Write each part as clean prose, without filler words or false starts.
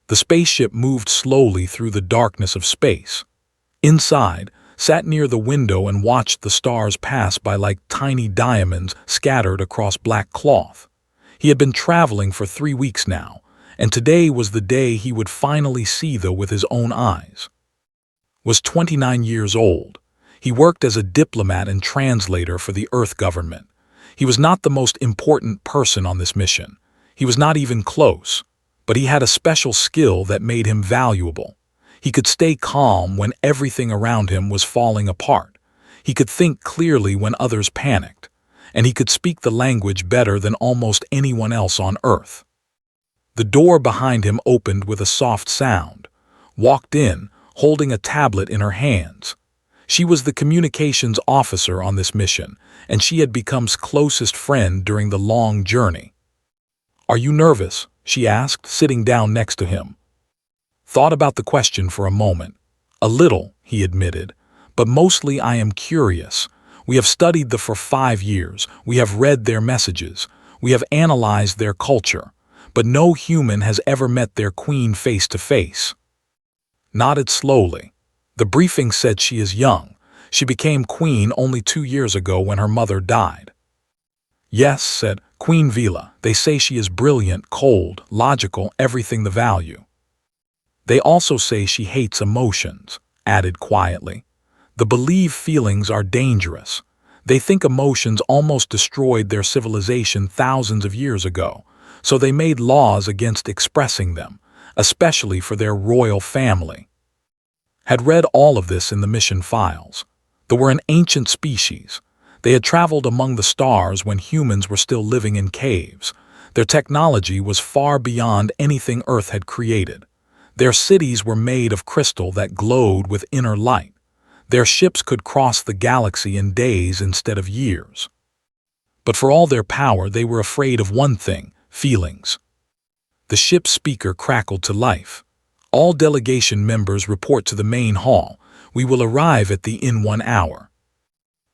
The spaceship moved slowly through the darkness of space. Inside, sat near the window and watched the stars pass by like tiny diamonds scattered across black cloth. He had been traveling for 3 weeks now, and today was the day he would finally see them with his own eyes. Was 29 years old. He worked as a diplomat and translator for the Earth government. He was not the most important person on this mission. He was not even close, but he had a special skill that made him valuable. He could stay calm when everything around him was falling apart. He could think clearly when others panicked, and he could speak the language better than almost anyone else on Earth. The door behind him opened with a soft sound. Walked in, holding a tablet in her hands. She was the communications officer on this mission, and she had become's closest friend during the long journey. "Are you nervous?" she asked, sitting down next to him. Thought about the question for a moment. "A little," he admitted, "but mostly I am curious. We have studied them for 5 years, we have read their messages, we have analyzed their culture, but no human has ever met their queen face to face." Nodded slowly. The briefing said she is young. She became queen only 2 years ago when her mother died. "Yes," said Queen Vila. "They say she is brilliant, cold, logical, everything the value." "They also say she hates emotions," added quietly. "The believe feelings are dangerous. They think emotions almost destroyed their civilization thousands of years ago, so they made laws against expressing them, especially for their royal family." Had read all of this in the mission files. They were an ancient species. They had traveled among the stars when humans were still living in caves. Their technology was far beyond anything Earth had created. Their cities were made of crystal that glowed with inner light. Their ships could cross the galaxy in days instead of years. But for all their power, they were afraid of one thing: feelings. The ship's speaker crackled to life. "All delegation members report to the main hall. We will arrive at the inn 1 hour."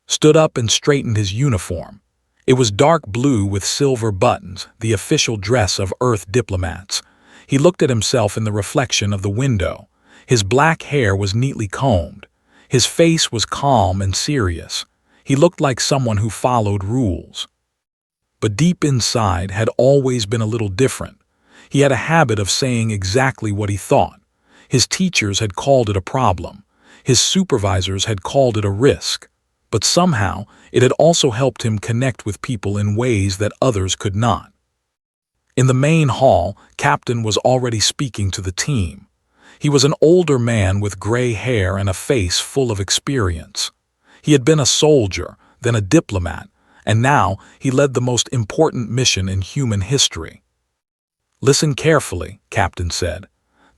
Stood up and straightened his uniform. It was dark blue with silver buttons, the official dress of Earth diplomats. He looked at himself in the reflection of the window. His black hair was neatly combed. His face was calm and serious. He looked like someone who followed rules. But deep inside had always been a little different. He had a habit of saying exactly what he thought. His teachers had called it a problem. His supervisors had called it a risk. But somehow, it had also helped him connect with people in ways that others could not. In the main hall, Captain was already speaking to the team. He was an older man with gray hair and a face full of experience. He had been a soldier, then a diplomat, and now he led the most important mission in human history. "Listen carefully," Captain said.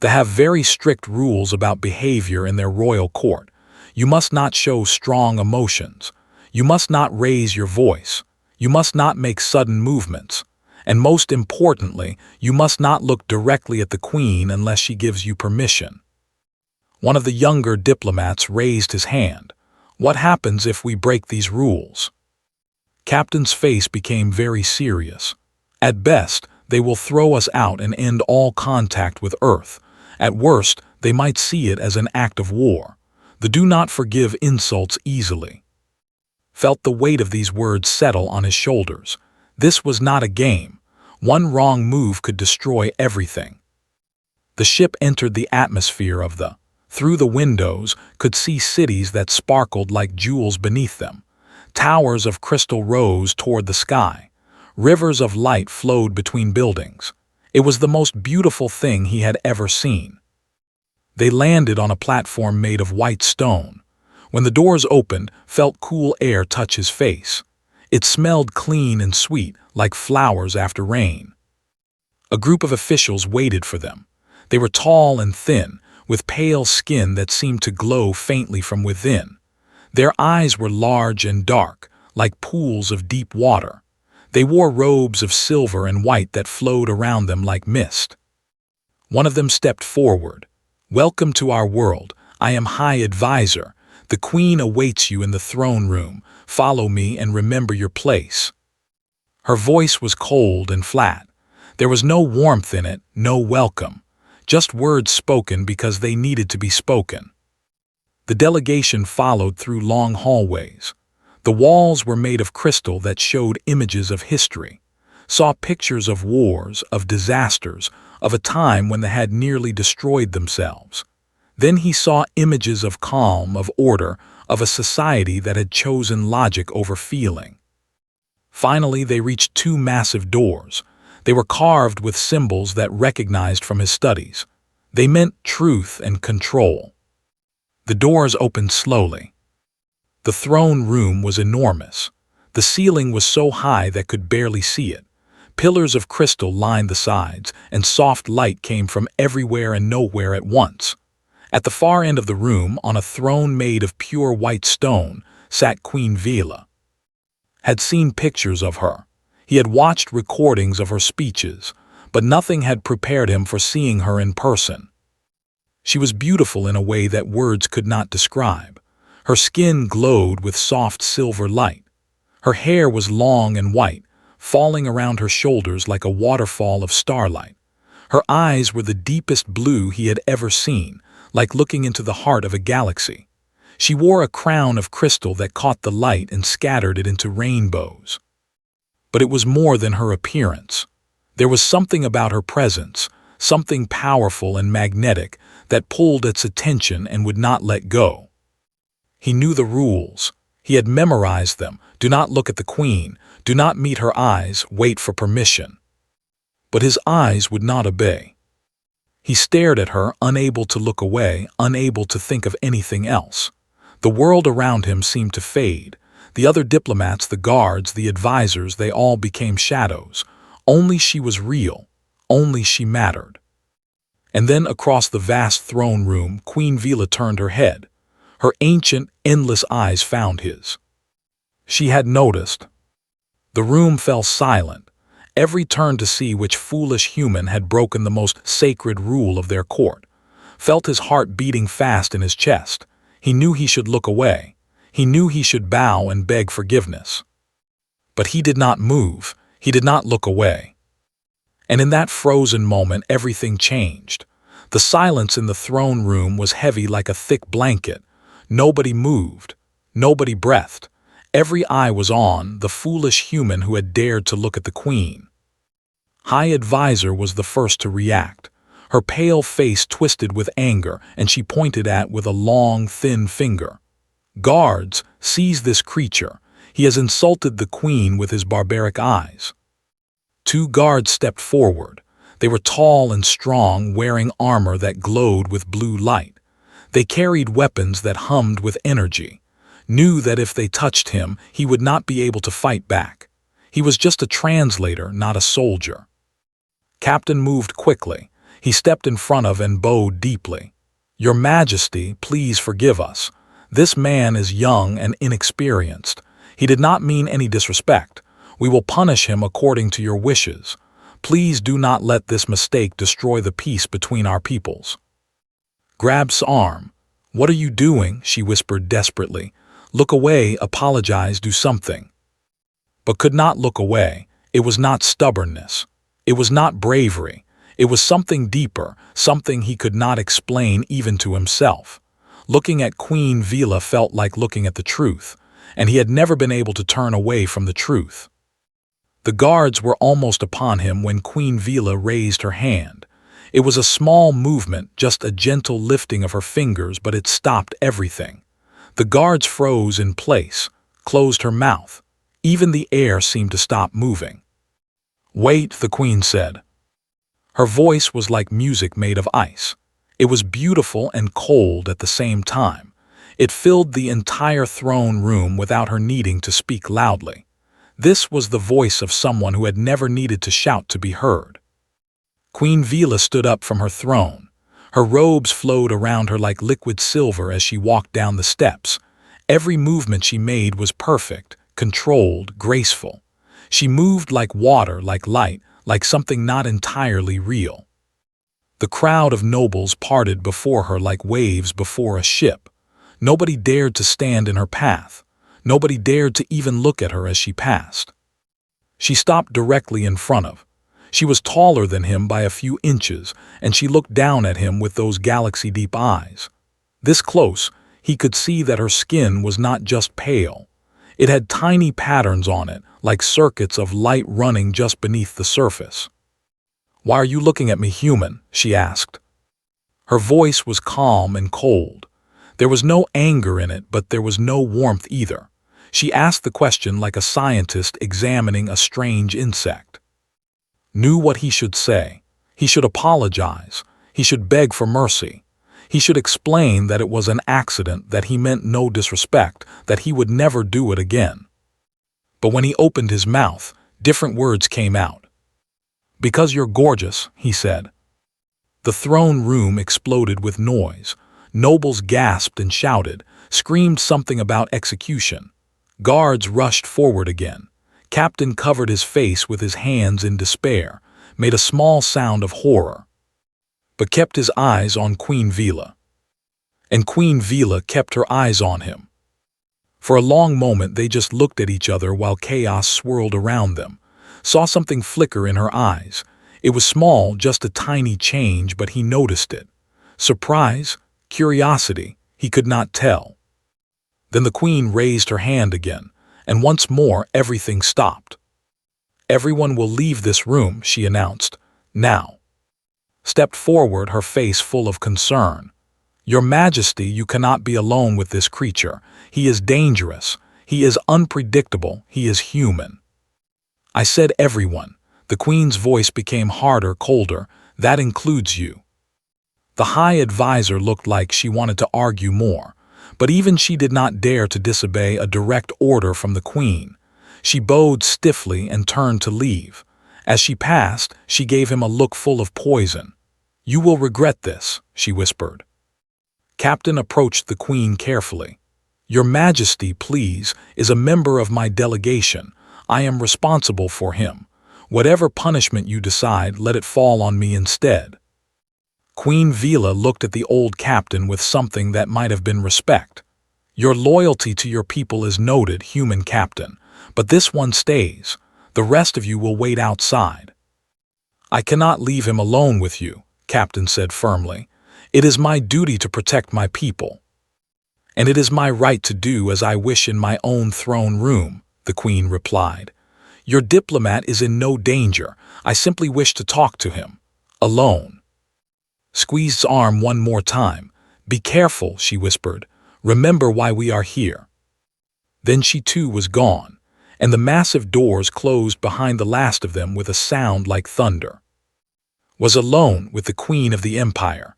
"They have very strict rules about behavior in their royal court. You must not show strong emotions. You must not raise your voice. You must not make sudden movements. And most importantly, you must not look directly at the Queen unless she gives you permission." One of the younger diplomats raised his hand. "What happens if we break these rules?" Captain's face became very serious. "At best, they will throw us out and end all contact with Earth. At worst, they might see it as an act of war. They do not forgive insults easily." Felt the weight of these words settle on his shoulders. This was not a game. One wrong move could destroy everything. The ship entered the atmosphere of the. Through the windows, could see cities that sparkled like jewels beneath them. Towers of crystal rose toward the sky. Rivers of light flowed between buildings. It was the most beautiful thing he had ever seen. They landed on a platform made of white stone. When the doors opened, felt cool air touch his face. It smelled clean and sweet, like flowers after rain. A group of officials waited for them. They were tall and thin, with pale skin that seemed to glow faintly from within. Their eyes were large and dark, like pools of deep water. They wore robes of silver and white that flowed around them like mist. One of them stepped forward. "Welcome to our world. I am High Advisor. The Queen awaits you in the throne room. Follow me and remember your place." Her voice was cold and flat. There was no warmth in it, no welcome. just words spoken because they needed to be spoken. The delegation followed through long hallways. The walls were made of crystal that showed images of history, saw pictures of wars, of disasters, of a time when they had nearly destroyed themselves. Then he saw images of calm, of order, of a society that had chosen logic over feeling. Finally, they reached two massive doors. They were carved with symbols that recognized from his studies. They meant truth and control. The doors opened slowly. The throne room was enormous. The ceiling was so high that could barely see it. Pillars of crystal lined the sides, and soft light came from everywhere and nowhere at once. At the far end of the room, on a throne made of pure white stone, sat Queen Vila. Had seen pictures of her. He had watched recordings of her speeches, but nothing had prepared him for seeing her in person. She was beautiful in a way that words could not describe. Her skin glowed with soft silver light. Her hair was long and white, falling around her shoulders like a waterfall of starlight. Her eyes were the deepest blue he had ever seen, like looking into the heart of a galaxy. She wore a crown of crystal that caught the light and scattered it into rainbows. But it was more than her appearance. There was something about her presence, something powerful and magnetic that pulled its attention and would not let go. He knew the rules. He had memorized them. Do not look at the queen. Do not meet her eyes. Wait for permission. But his eyes would not obey. He stared at her, unable to look away, unable to think of anything else. The world around him seemed to fade. The other diplomats, the guards, the advisors, they all became shadows. Only she was real. Only she mattered. And then across the vast throne room, Queen Vila turned her head. Her ancient, endless eyes found his. She had noticed. The room fell silent. Every turned to see which foolish human had broken the most sacred rule of their court. Felt his heart beating fast in his chest. He knew he should look away. He knew he should bow and beg forgiveness. But he did not move. He did not look away. And in that frozen moment, everything changed. The silence in the throne room was heavy like a thick blanket. Nobody moved. Nobody breathed. Every eye was on the foolish human who had dared to look at the queen. High Advisor was the first to react. Her pale face twisted with anger, and she pointed at with a long, thin finger. Guards, seize this creature. He has insulted the queen with his barbaric eyes. Two guards stepped forward. They were tall and strong, wearing armor that glowed with blue light. They carried weapons that hummed with energy, knew that if they touched him, he would not be able to fight back. He was just a translator, not a soldier. Captain moved quickly. He stepped in front of and bowed deeply. Your Majesty, please forgive us. This man is young and inexperienced. He did not mean any disrespect. We will punish him according to your wishes. Please do not let this mistake destroy the peace between our peoples. Grab's arm. What are you doing? She whispered desperately. Look away, apologize, do something. But could not look away. It was not stubbornness. It was not bravery. It was something deeper, something he could not explain even to himself. Looking at Queen Vila felt like looking at the truth, and he had never been able to turn away from the truth. The guards were almost upon him when Queen Vila raised her hand. It was a small movement, just a gentle lifting of her fingers, but it stopped everything. The guards froze in place, closed her mouth. Even the air seemed to stop moving. Wait, the queen said. Her voice was like music made of ice. It was beautiful and cold at the same time. It filled the entire throne room without her needing to speak loudly. This was the voice of someone who had never needed to shout to be heard. Queen Vila stood up from her throne. Her robes flowed around her like liquid silver as she walked down the steps. Every movement she made was perfect, controlled, graceful. She moved like water, like light, like something not entirely real. The crowd of nobles parted before her like waves before a ship. Nobody dared to stand in her path. Nobody dared to even look at her as she passed. She stopped directly in front of. She was taller than him by a few inches, and she looked down at him with those galaxy-deep eyes. This close, he could see that her skin was not just pale. It had tiny patterns on it, like circuits of light running just beneath the surface. "Why are you looking at me, human?" she asked. Her voice was calm and cold. There was no anger in it, but there was no warmth either. She asked the question like a scientist examining a strange insect. Knew what he should say. He should apologize. He should beg for mercy. He should explain that it was an accident, that he meant no disrespect, that he would never do it again. But when he opened his mouth, different words came out. "Because you're gorgeous," he said. The throne room exploded with noise. Nobles gasped and shouted, screamed something about execution. Guards rushed forward again. Captain covered his face with his hands in despair, made a small sound of horror, but kept his eyes on Queen Vila. And Queen Vila kept her eyes on him. For a long moment they just looked at each other while chaos swirled around them. Saw something flicker in her eyes. It was small, just a tiny change, but he noticed it. Surprise? Curiosity? He could not tell. Then the queen raised her hand again, and once more everything stopped. "Everyone will leave this room," she announced. "Now." Stepped forward, her face full of concern. "Your Majesty, you cannot be alone with this creature. He is dangerous. He is unpredictable. He is human." "I said everyone." The queen's voice became harder, colder. "That includes you." The high advisor looked like she wanted to argue more, but even she did not dare to disobey a direct order from the queen. She bowed stiffly and turned to leave. As she passed, she gave him a look full of poison. "You will regret this," she whispered. Captain approached the queen carefully. "Your Majesty, please, is a member of my delegation. I am responsible for him. Whatever punishment you decide, let it fall on me instead." Queen Vila looked at the old captain with something that might have been respect. "Your loyalty to your people is noted, human captain, but this one stays. The rest of you will wait outside." "I cannot leave him alone with you," Captain said firmly. "It is my duty to protect my people. And it is my right to do as I wish in my own throne room," the queen replied. "Your diplomat is in no danger. I simply wish to talk to him. Alone." Squeezed his arm one more time. "Be careful," she whispered. "Remember why we are here." Then she too was gone, and the massive doors closed behind the last of them with a sound like thunder. Was alone with the Queen of the Empire.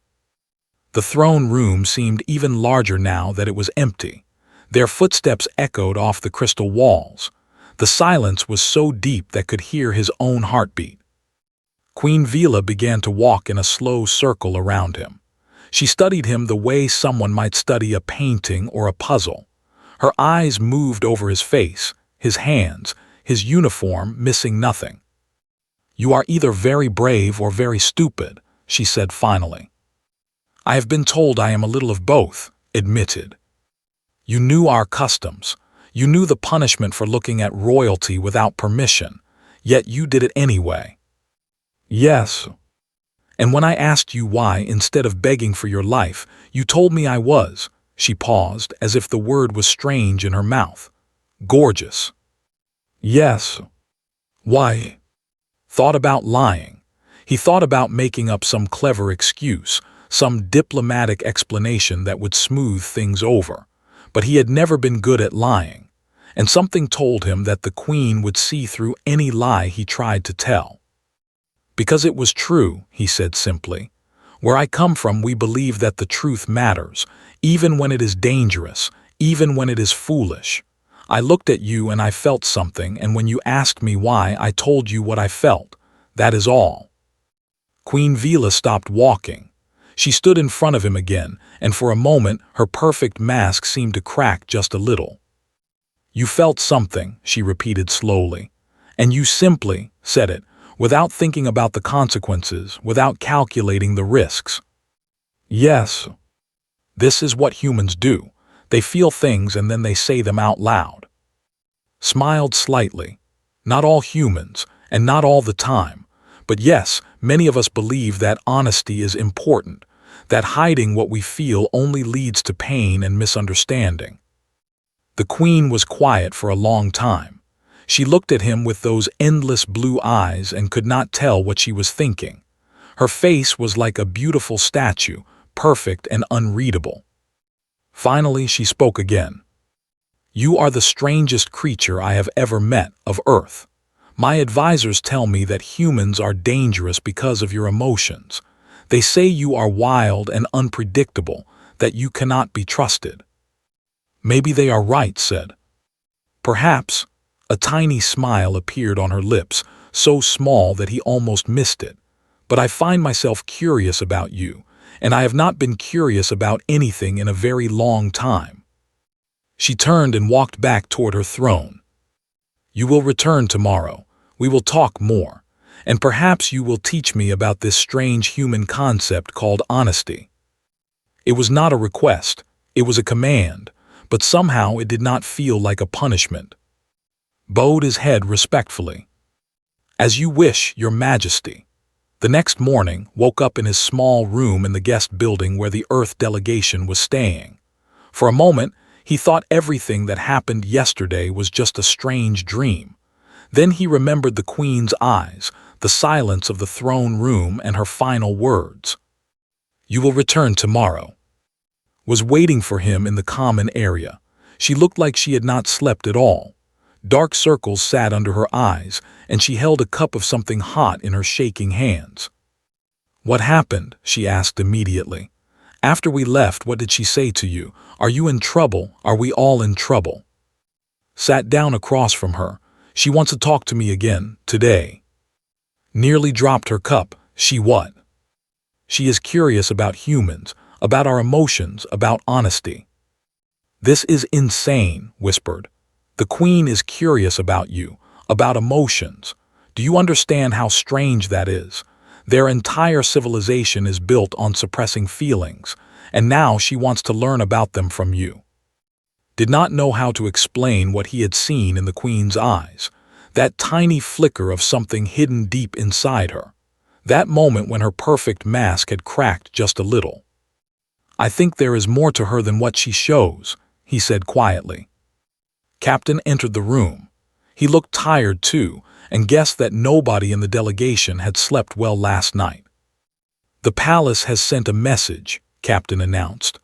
The throne room seemed even larger now that it was empty. Their footsteps echoed off the crystal walls. The silence was so deep that could hear his own heartbeat. Queen Vila began to walk in a slow circle around him. She studied him the way someone might study a painting or a puzzle. Her eyes moved over his face, his hands, his uniform, missing nothing. "You are either very brave or very stupid," she said finally. "I have been told I am a little of both," admitted. "You knew our customs. You knew the punishment for looking at royalty without permission, yet you did it anyway." "Yes. And when I asked you why, instead of begging for your life, you told me I was," she paused, as if the word was strange in her mouth. "Gorgeous." "Yes." "Why?" Thought about lying. He thought about making up some clever excuse, some diplomatic explanation that would smooth things over. But he had never been good at lying, and something told him that the queen would see through any lie he tried to tell. "Because it was true," he said simply. "Where I come from, we believe that the truth matters, even when it is dangerous, even when it is foolish. I looked at you and I felt something, and when you asked me why, I told you what I felt. That is all." Queen Vila stopped walking. She stood in front of him again, and for a moment her perfect mask seemed to crack just a little. "You felt something," she repeated slowly, "and you simply said it, without thinking about the consequences, without calculating the risks." "Yes. This is what humans do. They feel things and then they say them out loud." Smiled slightly. "Not all humans, and not all the time. But yes, many of us believe that honesty is important, that hiding what we feel only leads to pain and misunderstanding. The queen was quiet for a long time. She looked at him with those endless blue eyes and could not tell what she was thinking. Her face was like a beautiful statue, perfect and unreadable. Finally, she spoke again. "You are the strangest creature I have ever met of Earth. My advisors tell me that humans are dangerous because of your emotions. They say you are wild and unpredictable, that you cannot be trusted." "Maybe they are right," said. "Perhaps." A tiny smile appeared on her lips, so small that he almost missed it. "But I find myself curious about you, and I have not been curious about anything in a very long time." She turned and walked back toward her throne. "You will return tomorrow. We will talk more, and perhaps you will teach me about this strange human concept called honesty." It was not a request, it was a command, but somehow it did not feel like a punishment. Bowed his head respectfully. "As you wish, Your Majesty." The next morning, woke up in his small room in the guest building where the Earth delegation was staying. For a moment, he thought everything that happened yesterday was just a strange dream. Then he remembered the Queen's eyes, the silence of the throne room, and her final words. "You will return tomorrow." Was waiting for him in the common area. She looked like she had not slept at all. Dark circles sat under her eyes, and she held a cup of something hot in her shaking hands. "What happened?" she asked immediately. "After we left, what did she say to you? Are you in trouble? Are we all in trouble?" Sat down across from her. "She wants to talk to me again, today." Nearly dropped her cup. "She what?" "She is curious about humans, about our emotions, about honesty." "This is insane," whispered. "The Queen is curious about you, about emotions. Do you understand how strange that is? Their entire civilization is built on suppressing feelings, and now she wants to learn about them from you." Did not know how to explain what he had seen in the Queen's eyes, that tiny flicker of something hidden deep inside her, that moment when her perfect mask had cracked just a little. "I think there is more to her than what she shows," he said quietly. Captain entered the room. He looked tired too, and guessed that nobody in the delegation had slept well last night. "The palace has sent a message," Captain announced.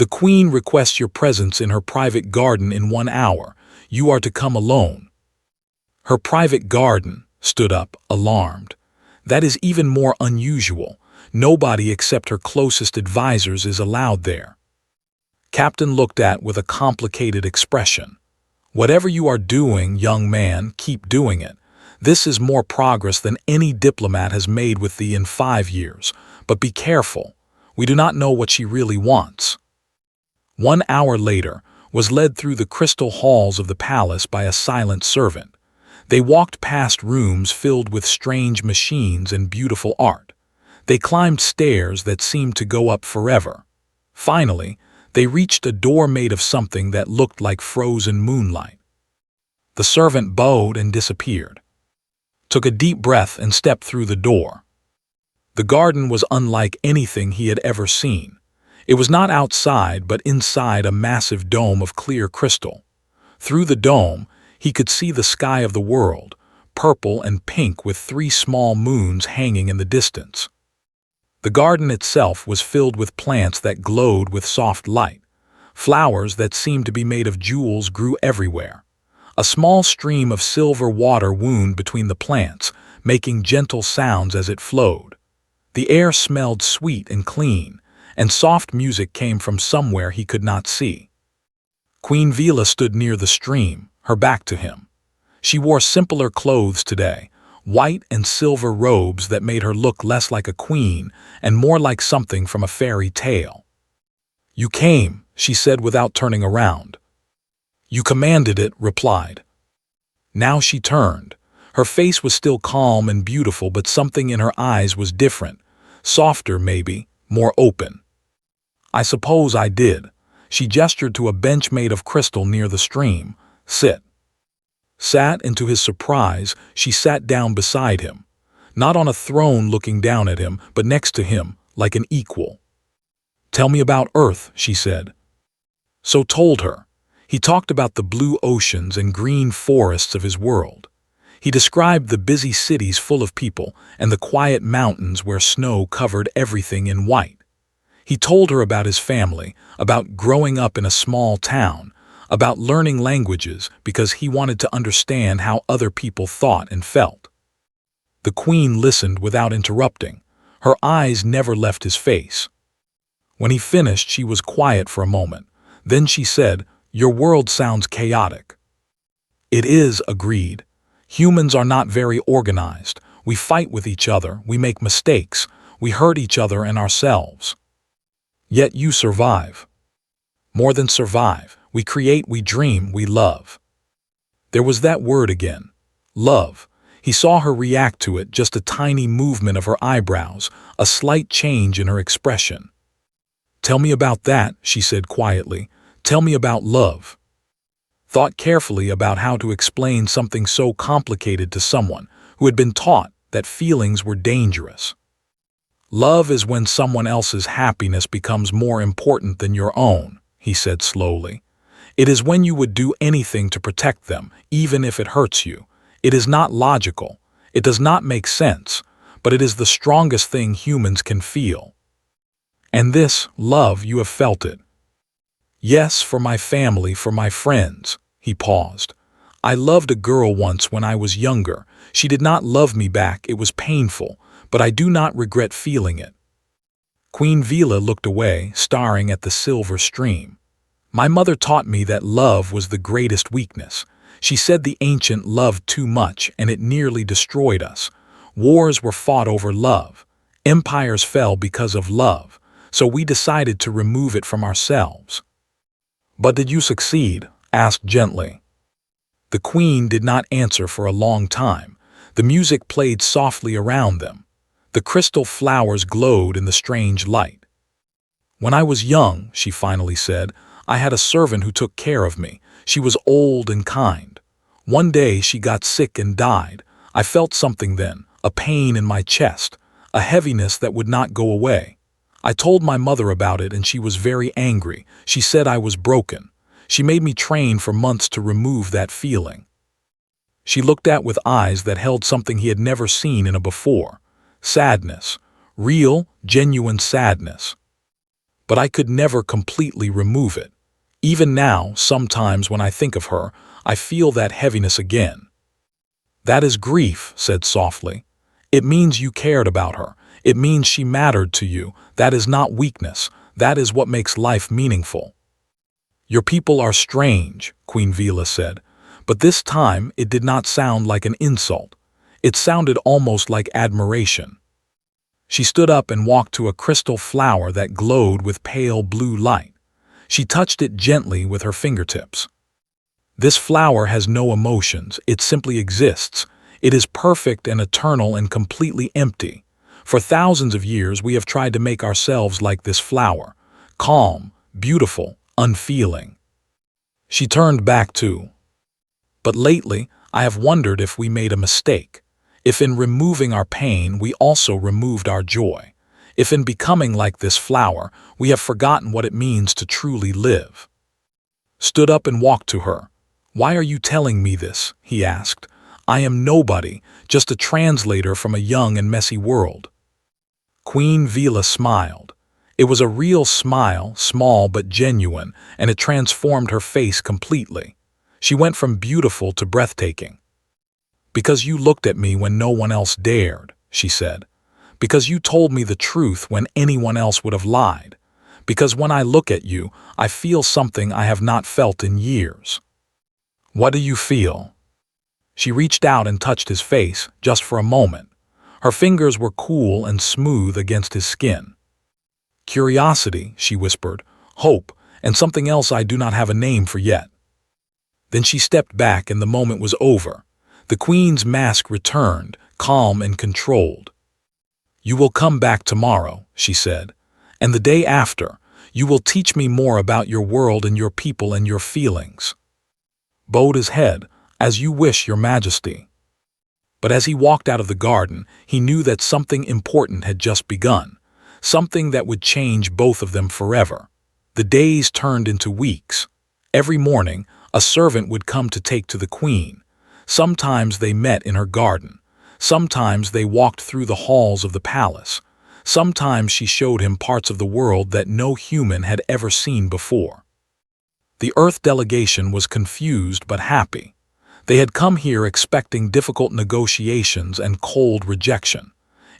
"The Queen requests your presence in her private garden in 1 hour. You are to come alone." "Her private garden," stood up, alarmed. "That is even more unusual. Nobody except her closest advisors is allowed there." Captain looked at with a complicated expression. "Whatever you are doing, young man, keep doing it. This is more progress than any diplomat has made with thee in 5 years. But be careful. We do not know what she really wants." 1 hour later, was led through the crystal halls of the palace by a silent servant. They walked past rooms filled with strange machines and beautiful art. They climbed stairs that seemed to go up forever. Finally, they reached a door made of something that looked like frozen moonlight. The servant bowed and disappeared. Took a deep breath and stepped through the door. The garden was unlike anything he had ever seen. It was not outside, but inside a massive dome of clear crystal. Through the dome, he could see the sky of the world, purple and pink with 3 small moons hanging in the distance. The garden itself was filled with plants that glowed with soft light. Flowers that seemed to be made of jewels grew everywhere. A small stream of silver water wound between the plants, making gentle sounds as it flowed. The air smelled sweet and clean, and soft music came from somewhere he could not see. Queen Vila stood near the stream, her back to him. She wore simpler clothes today, white and silver robes that made her look less like a queen and more like something from a fairy tale. "You came," she said without turning around. "You commanded it," replied. Now she turned. Her face was still calm and beautiful, but something in her eyes was different, softer maybe, more open. "I suppose I did." She gestured to a bench made of crystal near the stream. "Sit." Sat, and to his surprise, she sat down beside him. not on a throne looking down at him, but next to him, like an equal. "Tell me about Earth," she said. So told her. He talked about the blue oceans and green forests of his world. He described the busy cities full of people and the quiet mountains where snow covered everything in white. He told her about his family, about growing up in a small town, about learning languages because he wanted to understand how other people thought and felt. The Queen listened without interrupting. Her eyes never left his face. When he finished, she was quiet for a moment. Then she said, "Your world sounds chaotic." "It is," agreed. "Humans are not very organized. We fight with each other, we make mistakes, we hurt each other and ourselves. Yet you survive. More than survive, we create, we dream, we love." There was that word again. Love. He saw her react to it, just a tiny movement of her eyebrows, a slight change in her expression. "Tell me about that," she said quietly. "Tell me about love." Thought carefully about how to explain something so complicated to someone who had been taught that feelings were dangerous. "Love is when someone else's happiness becomes more important than your own," he said slowly. "It is when you would do anything to protect them, even if it hurts you. It is not logical. It does not make sense, but it is the strongest thing humans can feel. And this, love, you have felt it." "Yes, for my family, for my friends." He paused. "I loved a girl once when I was younger. She did not love me back. It was painful, but I do not regret feeling it." Queen Vila looked away, staring at the silver stream. "My mother taught me that love was the greatest weakness. She said the ancient loved too much and it nearly destroyed us. Wars were fought over love. Empires fell because of love, so we decided to remove it from ourselves." "But did you succeed?" asked gently. The Queen did not answer for a long time. The music played softly around them. The crystal flowers glowed in the strange light. "When I was young," she finally said, "I had a servant who took care of me. She was old and kind. One day she got sick and died. I felt something then, a pain in my chest, a heaviness that would not go away. I told my mother about it and she was very angry. She said I was broken. She made me train for months to remove that feeling." She looked at with eyes that held something he had never seen in her before. Sadness. Real, genuine sadness. "But I could never completely remove it. Even now, sometimes when I think of her, I feel that heaviness again." "That is grief," said softly. "It means you cared about her. It means she mattered to you. That is not weakness. That is what makes life meaningful." "Your people are strange," Queen Vila said, but this time it did not sound like an insult. It sounded almost like admiration. She stood up and walked to a crystal flower that glowed with pale blue light. She touched it gently with her fingertips. "This flower has no emotions, it simply exists. It is perfect and eternal and completely empty. For thousands of years we have tried to make ourselves like this flower, calm, beautiful, unfeeling." She turned back too. "But lately, I have wondered if we made a mistake. If in removing our pain we also removed our joy. If in becoming like this flower we have forgotten what it means to truly live." Stood up and walked to her. "Why are you telling me this?" he asked. "I am nobody, just a translator from a young and messy world." Queen Vila smiled. It was a real smile, small but genuine, and it transformed her face completely. She went from beautiful to breathtaking. "Because you looked at me when no one else dared," she said. "Because you told me the truth when anyone else would have lied. Because when I look at you, I feel something I have not felt in years." "What do you feel?" She reached out and touched his face, just for a moment. Her fingers were cool and smooth against his skin. "Curiosity," she whispered, "hope, and something else I do not have a name for yet." Then she stepped back and the moment was over. The Queen's mask returned, calm and controlled. "You will come back tomorrow," she said, "and the day after. You will teach me more about your world and your people and your feelings." Bowed his head. "As you wish, Your Majesty." But as he walked out of the garden, he knew that something important had just begun, something that would change both of them forever. The days turned into weeks. Every morning, a servant would come to take to the queen. Sometimes they met in her garden. Sometimes they walked through the halls of the palace. Sometimes she showed him parts of the world that no human had ever seen before. The Earth delegation was confused but happy. They had come here expecting difficult negotiations and cold rejection.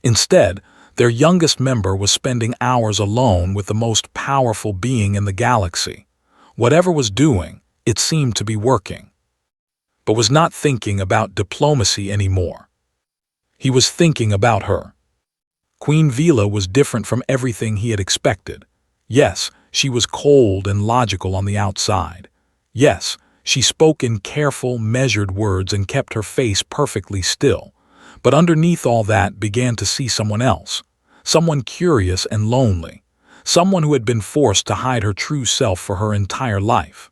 Instead, their youngest member was spending hours alone with the most powerful being in the galaxy. Whatever was doing, it seemed to be working. But was not thinking about diplomacy anymore. He was thinking about her. Queen Vila was different from everything he had expected. Yes, she was cold and logical on the outside. Yes, she spoke in careful, measured words and kept her face perfectly still. But underneath all that began to see someone else. Someone curious and lonely. Someone who had been forced to hide her true self for her entire life.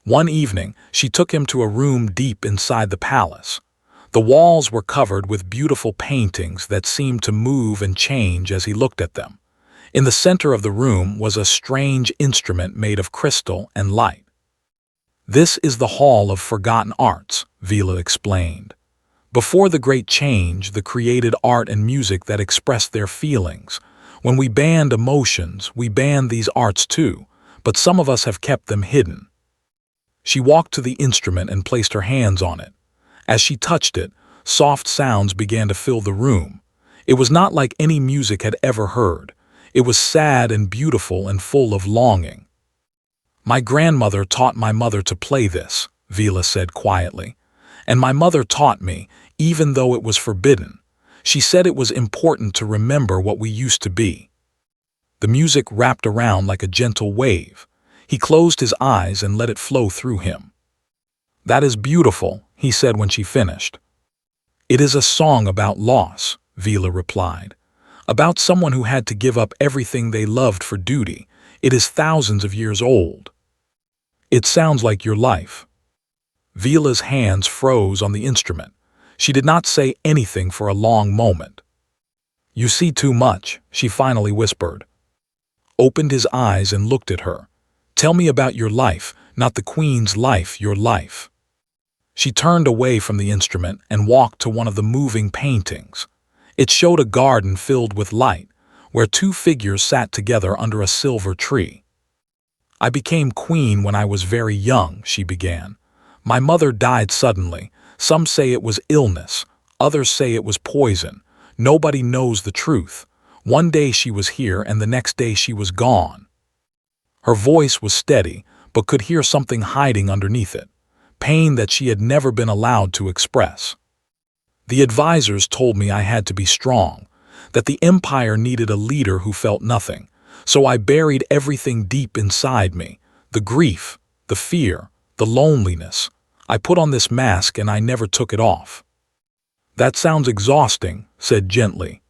One evening, she took him to a room deep inside the palace. The walls were covered with beautiful paintings that seemed to move and change as he looked at them. In the center of the room was a strange instrument made of crystal and light. "This is the Hall of Forgotten Arts," Vila explained. "Before the Great Change, the created art and music that expressed their feelings. When we banned emotions, we banned these arts too, but some of us have kept them hidden." She walked to the instrument and placed her hands on it. As she touched it, soft sounds began to fill the room. It was not like any music had ever heard. It was sad and beautiful and full of longing. "My grandmother taught my mother to play this," Vila said quietly. "And my mother taught me, even though it was forbidden. She said it was important to remember what we used to be." The music wrapped around like a gentle wave. He closed his eyes and let it flow through him. "That is beautiful," he said when she finished. "It is a song about loss," Vila replied. "About someone who had to give up everything they loved for duty. It is thousands of years old." "It sounds like your life." Vila's hands froze on the instrument. She did not say anything for a long moment. "You see too much," she finally whispered. Opened his eyes and looked at her. "Tell me about your life, not the Queen's life, your life." She turned away from the instrument and walked to one of the moving paintings. It showed a garden filled with light, where two figures sat together under a silver tree. "I became queen when I was very young," she began. "My mother died suddenly. Some say it was illness. Others say it was poison. Nobody knows the truth. One day she was here and the next day she was gone." Her voice was steady, but could hear something hiding underneath it. Pain that she had never been allowed to express. "The advisors told me I had to be strong, that the empire needed a leader who felt nothing. So I buried everything deep inside me, the grief, the fear, the loneliness. I put on this mask and I never took it off." "That sounds exhausting," said gently.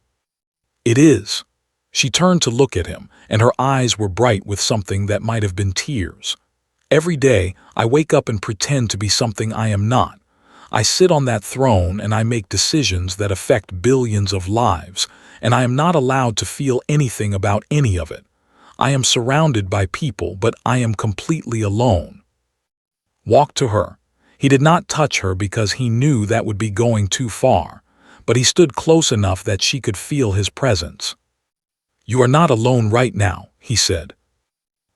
"It is." She turned to look at him, and her eyes were bright with something that might have been tears. "Every day, I wake up and pretend to be something I am not. I sit on that throne and I make decisions that affect billions of lives, and I am not allowed to feel anything about any of it. I am surrounded by people, but I am completely alone." Walked to her. He did not touch her because he knew that would be going too far, but he stood close enough that she could feel his presence. "You are not alone right now," he said.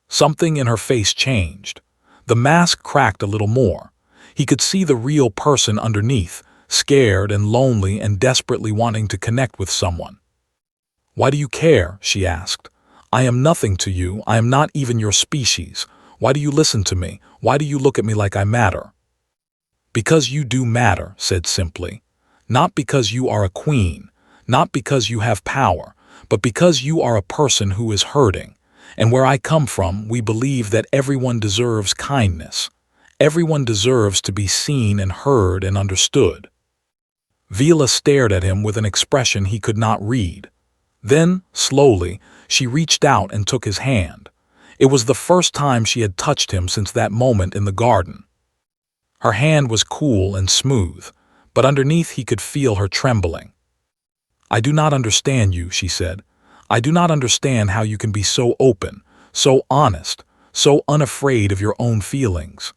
Something in her face changed. The mask cracked a little more. He could see the real person underneath, scared and lonely and desperately wanting to connect with someone. "Why do you care?" she asked. "I am nothing to you. I am not even your species. Why do you listen to me? Why do you look at me like I matter?" "Because you do matter," said simply. "Not because you are a queen, not because you have power, but because you are a person who is hurting. And where I come from, we believe that everyone deserves kindness. Everyone deserves to be seen and heard and understood." Vila stared at him with an expression he could not read. Then, slowly, she reached out and took his hand. It was the first time she had touched him since that moment in the garden. Her hand was cool and smooth, but underneath he could feel her trembling. "I do not understand you," she said. "I do not understand how you can be so open, so honest, so unafraid of your own feelings."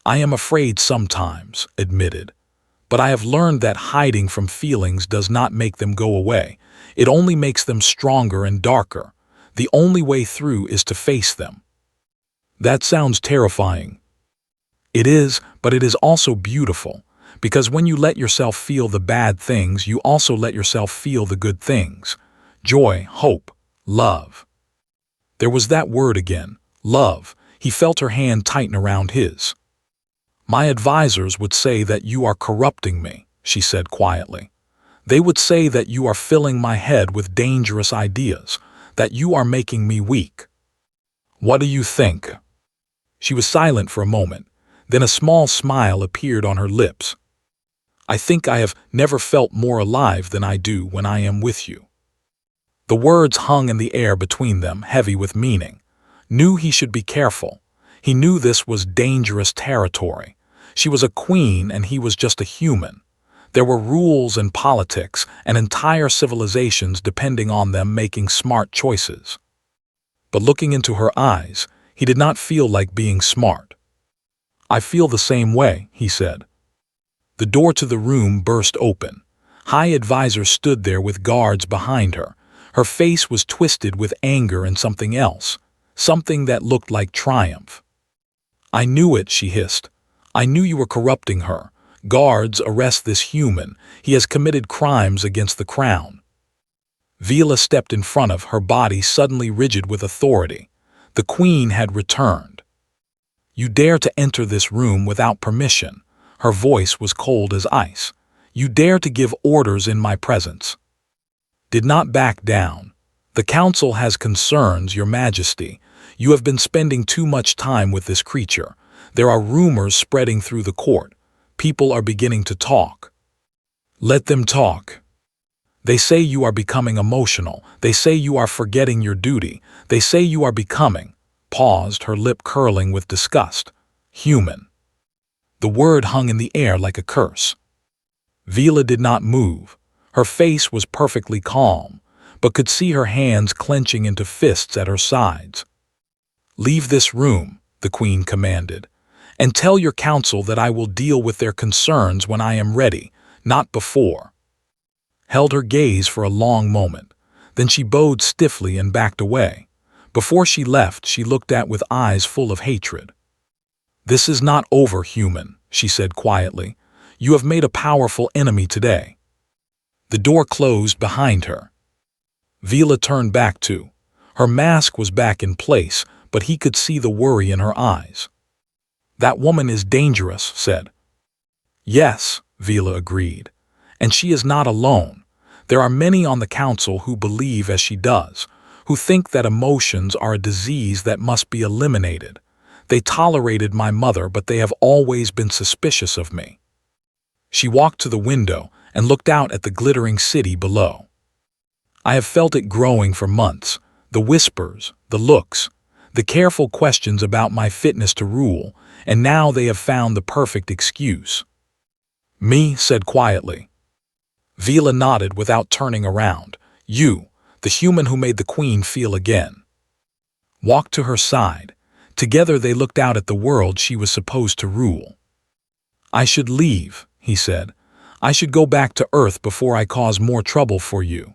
"I am afraid sometimes," admitted, "but I have learned that hiding from feelings does not make them go away. It only makes them stronger and darker. The only way through is to face them." "That sounds terrifying." "It is, but it is also beautiful, because when you let yourself feel the bad things, you also let yourself feel the good things. Joy, hope, love." There was that word again, love. He felt her hand tighten around his. "My advisors would say that you are corrupting me," she said quietly. "They would say that you are filling my head with dangerous ideas, that you are making me weak." "What do you think?" She was silent for a moment, then a small smile appeared on her lips. "I think I have never felt more alive than I do when I am with you." The words hung in the air between them, heavy with meaning. Knew he should be careful. He knew this was dangerous territory. She was a queen and he was just a human. There were rules and politics and entire civilizations depending on them making smart choices. But looking into her eyes, he did not feel like being smart. "I feel the same way," he said. The door to the room burst open. High Advisor stood there with guards behind her. Her face was twisted with anger and something else, something that looked like triumph. "I knew it," she hissed. "I knew you were corrupting her. Guards, arrest this human. He has committed crimes against the crown." Vila stepped in front of her, body suddenly rigid with authority. The queen had returned. "You dare to enter this room without permission." Her voice was cold as ice. "You dare to give orders in my presence." "Did not back down. The council has concerns, Your Majesty. You have been spending too much time with this creature. There are rumors spreading through the court. People are beginning to talk." "Let them talk." "They say you are becoming emotional. They say you are forgetting your duty. They say you are becoming," paused, her lip curling with disgust, "human." The word hung in the air like a curse. Vila did not move. Her face was perfectly calm, but could see her hands clenching into fists at her sides. "Leave this room," the queen commanded, "and tell your council that I will deal with their concerns when I am ready, not before." Held her gaze for a long moment. Then she bowed stiffly and backed away. Before she left, she looked at with eyes full of hatred. "This is not over, human," she said quietly. "You have made a powerful enemy today." The door closed behind her. Vila turned back too. Her mask was back in place, but he could see the worry in her eyes. "That woman is dangerous," said. "Yes," Vila agreed. "And she is not alone. There are many on the council who believe as she does, who think that emotions are a disease that must be eliminated. They tolerated my mother, but they have always been suspicious of me." She walked to the window and looked out at the glittering city below. "I have felt it growing for months, the whispers, the looks, the careful questions about my fitness to rule, and now they have found the perfect excuse." "Me," said quietly. Vila nodded without turning around. "You, the human who made the queen feel again." Walked to her side. Together they looked out at the world she was supposed to rule. "I should leave," he said. "I should go back to Earth before I cause more trouble for you."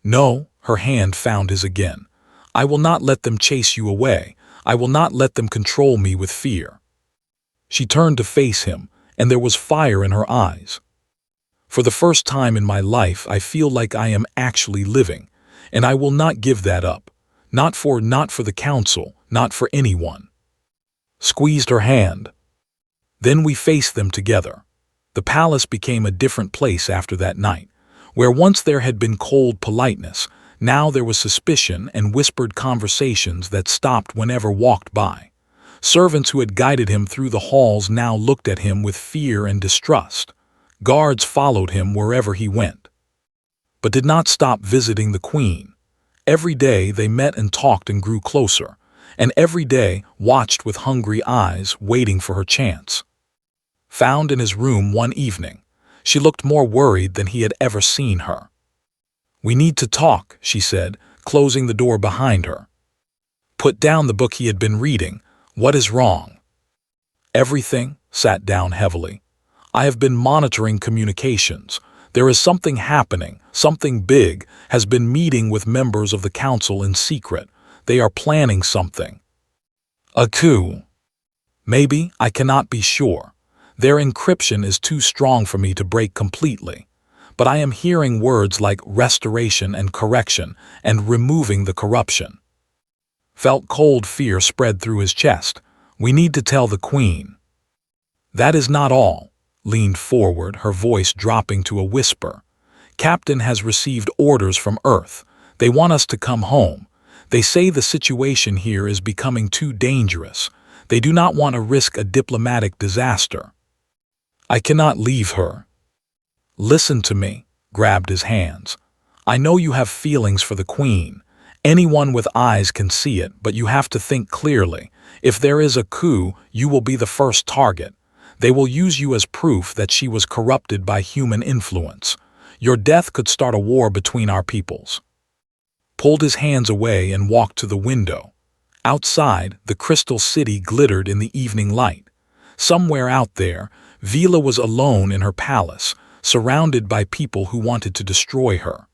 "No," her hand found his again. "I will not let them chase you away. I will not let them control me with fear." She turned to face him, and there was fire in her eyes. "For the first time in my life, I feel like I am actually living, and I will not give that up. Not for the council, not for anyone." Squeezed her hand. Then we faced them together. The palace became a different place after that night. Where once there had been cold politeness, now there was suspicion and whispered conversations that stopped whenever walked by. Servants who had guided him through the halls now looked at him with fear and distrust. Guards followed him wherever he went, but did not stop visiting the queen. Every day they met and talked and grew closer, and every day watched with hungry eyes, waiting for her chance. Found in his room one evening, She looked more worried than he had ever seen her. "We need to talk," she said, closing the door behind her. Put down the book he had been reading. "What is wrong?" "Everything," sat down heavily. "I have been monitoring communications. There is something happening, something big, has been meeting with members of the council in secret. They are planning something." "A coup?" "Maybe, I cannot be sure. Their encryption is too strong for me to break completely. But I am hearing words like restoration and correction and removing the corruption." Felt cold fear spread through his chest. "We need to tell the Queen." "That is not all," leaned forward, her voice dropping to a whisper. "Captain has received orders from Earth. They want us to come home. They say the situation here is becoming too dangerous. They do not want to risk a diplomatic disaster." "I cannot leave her." "Listen to me," grabbed his hands. "I know you have feelings for the Queen. Anyone with eyes can see it, but you have to think clearly. If there is a coup, you will be the first target. They will use you as proof that she was corrupted by human influence. Your death could start a war between our peoples." Pulled his hands away and walked to the window. Outside, the crystal city glittered in the evening light. Somewhere out there, Vila was alone in her palace, surrounded by people who wanted to destroy her.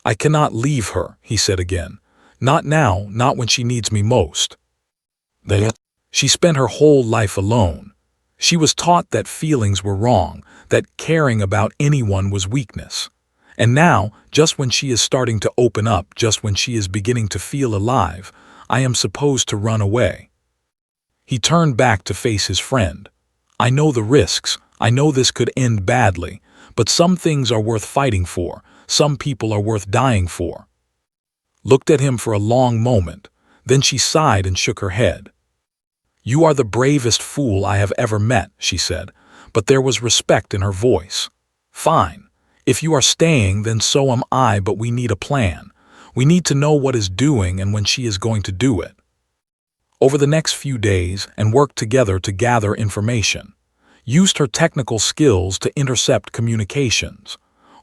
"I cannot leave her," he said again. "Not now, not when she needs me most." She spent her whole life alone. She was taught that feelings were wrong, that caring about anyone was weakness. And now, just when she is starting to open up, just when she is beginning to feel alive, I am supposed to run away. He turned back to face his friend. "I know the risks. I know this could end badly, but some things are worth fighting for. Some people are worth dying for." Looked at him for a long moment. Then she sighed and shook her head. "You are the bravest fool I have ever met," she said, but there was respect in her voice. "Fine. If you are staying, then so am I, but we need a plan. We need to know what is doing and when she is going to do it." Over the next few days, and worked together to gather information. Used her technical skills to intercept communications.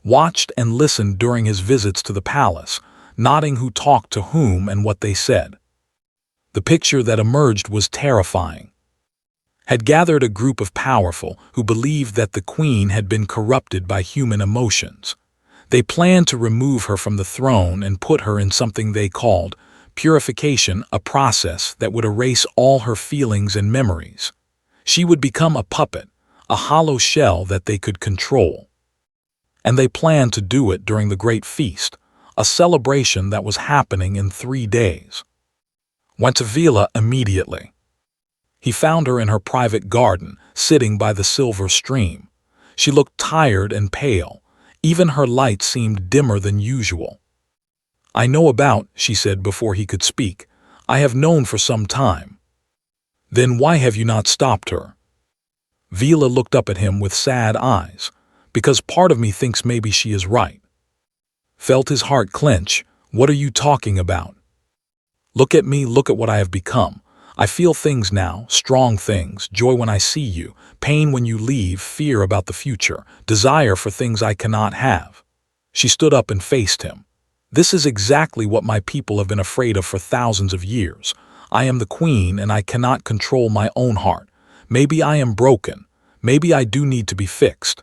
Watched and listened during his visits to the palace, nodding who talked to whom and what they said. The picture that emerged was terrifying. Had gathered a group of powerful who believed that the Queen had been corrupted by human emotions. They planned to remove her from the throne and put her in something they called purification, a process that would erase all her feelings and memories. She would become a puppet, a hollow shell that they could control. And they planned to do it during the Great Feast, a celebration that was happening in 3 days. Went to Vila immediately. He found her in her private garden, sitting by the silver stream. She looked tired and pale. Even her light seemed dimmer than usual. "I know about," she said before he could speak. "I have known for some time." "Then why have you not stopped her?" Vila looked up at him with sad eyes. "Because part of me thinks maybe she is right." Felt his heart clench. "What are you talking about?" "Look at me, look at what I have become. I feel things now, strong things, joy when I see you, pain when you leave, fear about the future, desire for things I cannot have." She stood up and faced him. "This is exactly what my people have been afraid of for thousands of years. I am the Queen and I cannot control my own heart. Maybe I am broken. Maybe I do need to be fixed."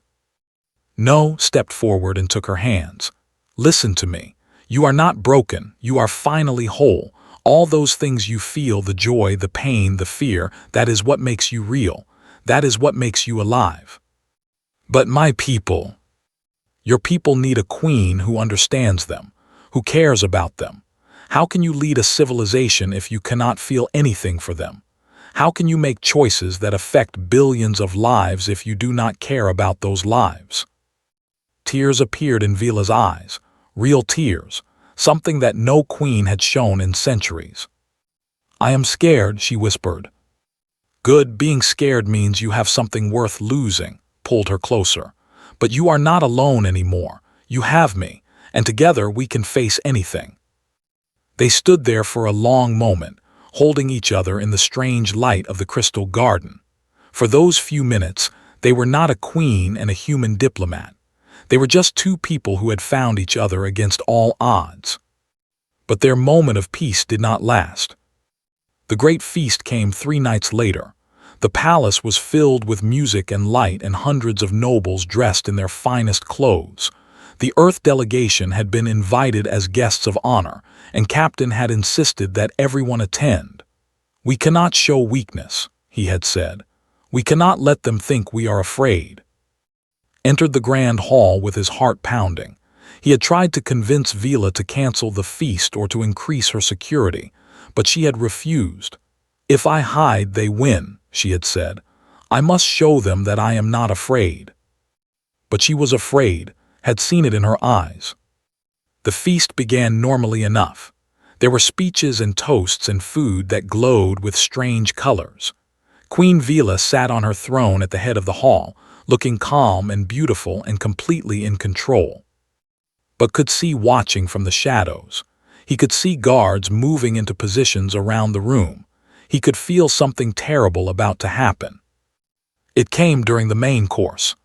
"No," stepped forward and took her hands. "Listen to me. You are not broken. You are finally whole. All those things you feel, the joy, the pain, the fear, that is what makes you real. That is what makes you alive." "But my people." "Your people need a queen who understands them, who cares about them. How can you lead a civilization if you cannot feel anything for them? How can you make choices that affect billions of lives if you do not care about those lives?" Tears appeared in Vila's eyes, real tears, something that no queen had shown in centuries. "I am scared," she whispered. "Good, being scared means you have something worth losing," pulled her closer. "But you are not alone anymore. You have me, and together we can face anything." They stood there for a long moment, holding each other in the strange light of the crystal garden. For those few minutes, They were not a queen and a human diplomat. They were just two people who had found each other against all odds. But their moment of peace did not last. The great feast came 3 nights later. The palace was filled with music and light and hundreds of nobles dressed in their finest clothes. The Earth delegation had been invited as guests of honor, and Captain had insisted that everyone attend. "We cannot show weakness," he had said. "We cannot let them think we are afraid." Entered the grand hall with his heart pounding. He had tried to convince Vila to cancel the feast or to increase her security, but she had refused. "If I hide, they win," she had said. "I must show them that I am not afraid." But she was afraid, had seen it in her eyes. The feast began normally enough. There were speeches and toasts and food that glowed with strange colors. Queen Vila sat on her throne at the head of the hall, looking calm and beautiful and completely in control. But could see watching from the shadows. He could see guards moving into positions around the room. He could feel something terrible about to happen. It came during the main course.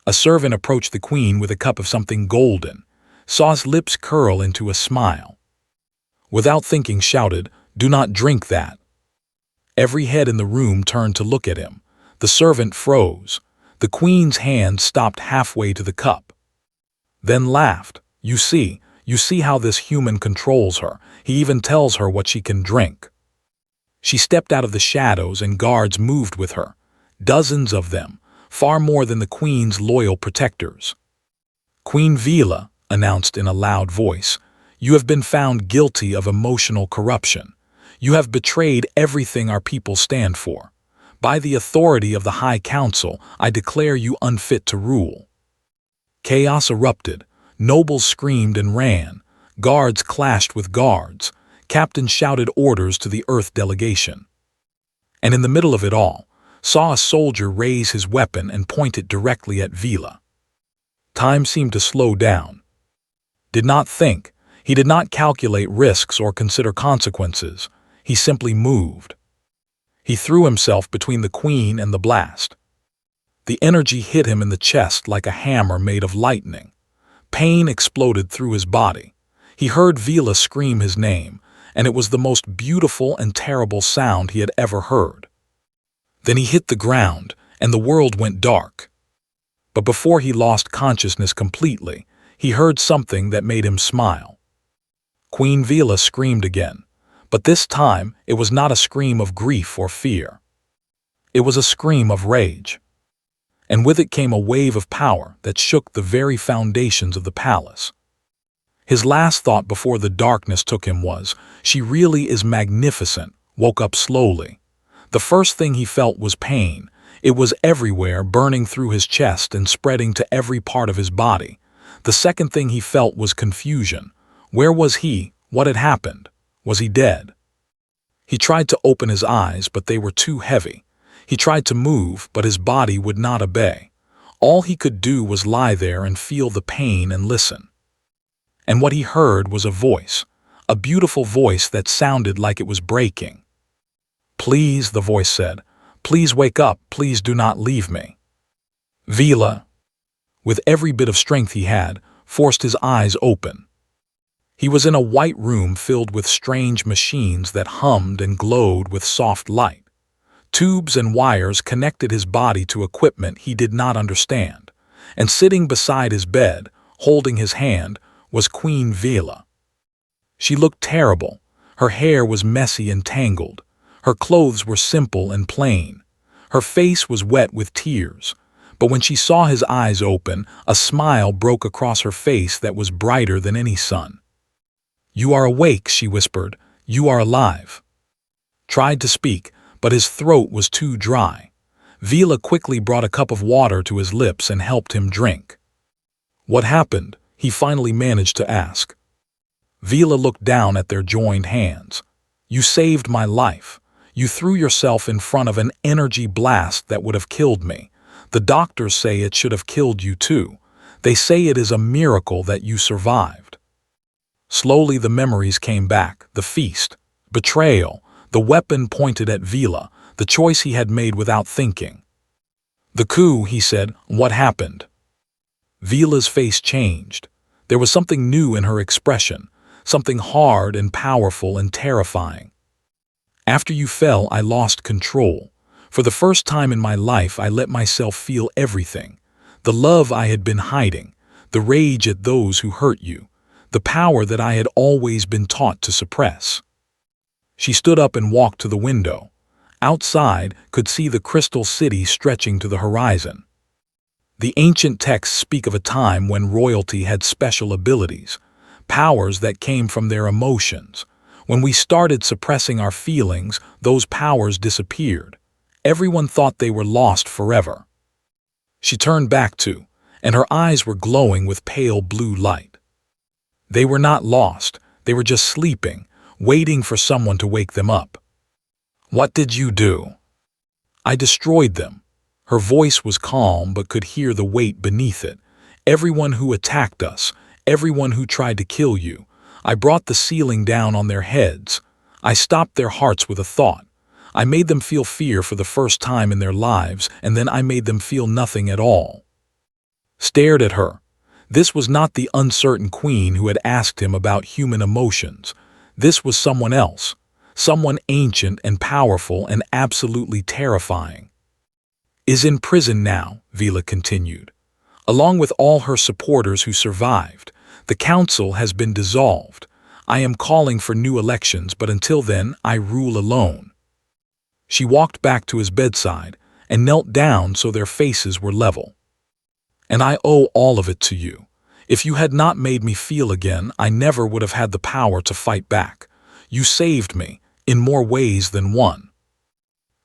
A servant approached the queen with a cup of something golden, saw his lips curl into a smile. Without thinking, shouted, "Do not drink that." Every head in the room turned to look at him. The servant froze. The queen's hand stopped halfway to the cup. Then laughed. You see how this human controls her. He even tells her what she can drink." She stepped out of the shadows and guards moved with her. Dozens of them, far more than the queen's loyal protectors. "Queen Vila," announced in a loud voice, "you have been found guilty of emotional corruption. You have betrayed everything our people stand for. By the authority of the High Council, I declare you unfit to rule." Chaos erupted. Nobles screamed and ran. Guards clashed with guards. Captain shouted orders to the Earth delegation. And in the middle of it all, saw a soldier raise his weapon and point it directly at Vila. Time seemed to slow down. Did not think. He did not calculate risks or consider consequences. He simply moved. He threw himself between the queen and the blast. The energy hit him in the chest like a hammer made of lightning. Pain exploded through his body. He heard Vila scream his name, and it was the most beautiful and terrible sound he had ever heard. Then he hit the ground, and the world went dark. But before he lost consciousness completely, he heard something that made him smile. Queen Vila screamed again, but this time it was not a scream of grief or fear. It was a scream of rage. And with it came a wave of power that shook the very foundations of the palace. His last thought before the darkness took him was, "She really is magnificent," woke up slowly. The first thing he felt was pain. It was everywhere, burning through his chest and spreading to every part of his body. The second thing he felt was confusion. Where was he? What had happened? Was he dead? He tried to open his eyes, but they were too heavy. He tried to move, but his body would not obey. All he could do was lie there and feel the pain and listen. And what he heard was a voice, a beautiful voice that sounded like it was breaking. "Please," the voice said, "please wake up, please do not leave me." Vila, with every bit of strength he had, forced his eyes open. He was in a white room filled with strange machines that hummed and glowed with soft light. Tubes and wires connected his body to equipment he did not understand, and sitting beside his bed, holding his hand, was Queen Vila. She looked terrible. Her hair was messy and tangled. Her clothes were simple and plain. Her face was wet with tears. But when she saw his eyes open, a smile broke across her face that was brighter than any sun. "You are awake," she whispered. "You are alive." Tried to speak, but his throat was too dry. Vila quickly brought a cup of water to his lips and helped him drink. "What happened?" he finally managed to ask. Vila looked down at their joined hands. "You saved my life. You threw yourself in front of an energy blast that would have killed me. The doctors say it should have killed you too. They say it is a miracle that you survived." Slowly the memories came back, the feast, betrayal, the weapon pointed at Vila, the choice he had made without thinking. The coup, he said. What happened? Vila's face changed. There was something new in her expression, something hard and powerful and terrifying. After you fell, I lost control. For the first time in my life, I let myself feel everything. The love I had been hiding, the rage at those who hurt you, the power that I had always been taught to suppress. She stood up and walked to the window. Outside, could see the crystal city stretching to the horizon. The ancient texts speak of a time when royalty had special abilities, powers that came from their emotions. When we started suppressing our feelings, those powers disappeared. Everyone thought they were lost forever. She turned back to, and her eyes were glowing with pale blue light. They were not lost, they were just sleeping, waiting for someone to wake them up. What did you do? I destroyed them. Her voice was calm but could hear the weight beneath it. Everyone who attacked us, everyone who tried to kill you, I brought the ceiling down on their heads. I stopped their hearts with a thought. I made them feel fear for the first time in their lives, and then I made them feel nothing at all. Stared at her. This was not the uncertain queen who had asked him about human emotions. This was someone else, someone ancient and powerful and absolutely terrifying. Is in prison now, Vila continued. Along with all her supporters who survived, the council has been dissolved. I am calling for new elections, but until then, I rule alone. She walked back to his bedside and knelt down so their faces were level. And I owe all of it to you. If you had not made me feel again, I never would have had the power to fight back. You saved me, in more ways than one.